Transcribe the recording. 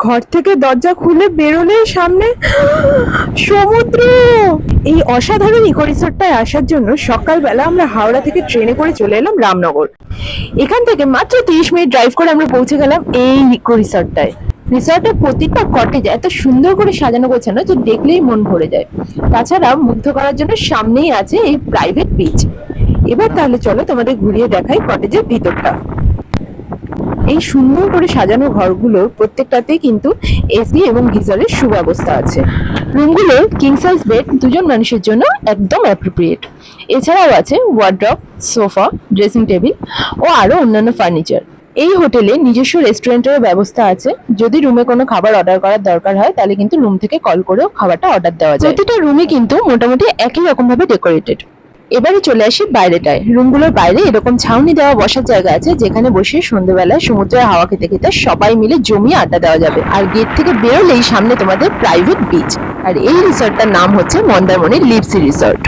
ঘর থেকে দরজা খুলে বেরোলেই সামনে সমুদ্র। এই অসাধারণ ইকো রিসোর্টটায় আসার জন্য সকালবেলা আমরা হাওড়া থেকে ট্রেনে করে চলে এলাম রামনগর। এখান থেকে মাত্র 30 মিনিট ড্রাইভ করে আমরা পৌঁছে গেলাম এই ইকো রিসোর্টটায়। রিসোর্টের প্রতিটা কটেজ এত সুন্দর করে সাজানো গোছানো যে দেখলেই মন ভরে যায়। তাছাড়া মুগ্ধ করার জন্য সামনেই আছে এই প্রাইভেট বিচ। এবার তাহলে চলো তোমাদের ঘুরিয়ে দেখাই কটেজের ভিতরটা। এই সুন্দর করে সাজানো ঘরগুলোর প্রত্যেকটাতেই কিন্তু এসি এবং গিজারের সুব্যবস্থা আছে। রুমগুলোর কিং সাইজ বেড দুজন মানুষের জন্য একদম অ্যাপ্রোপ্রিয়েট। এছাড়াও আছে ওয়ার্ড্রপ, সোফা, ড্রেসিং টেবিল ও আরো অন্যান্য ফার্নিচার। এই হোটেলে নিজস্ব রেস্টুরেন্টেরও ব্যবস্থা আছে। যদি রুমে কোনো খাবার অর্ডার করার দরকার হয় তাহলে কিন্তু রুম থেকে কল করেও খাবারটা অর্ডার দেওয়া যায়। প্রতিটা রুমই কিন্তু মোটামুটি একই রকম ভাবে ডেকোরেটেড। এবারে চলে আসি বাইরেটায়। রুমগুলোর বাইরে এরকম ছাউনি দেওয়া বসার জায়গা আছে, যেখানে বসে সন্ধ্যেবেলায় সমুদ্রের হাওয়া খেতে খেতে সবাই মিলে জমিয়ে আড্ডা দেওয়া যাবে। আর গেট থেকে বেরোলেই সামনে তোমাদের প্রাইভেট বিচ। আর এই রিসর্টটার নাম হচ্ছে মন্দারমণি লিভসি রিসর্ট।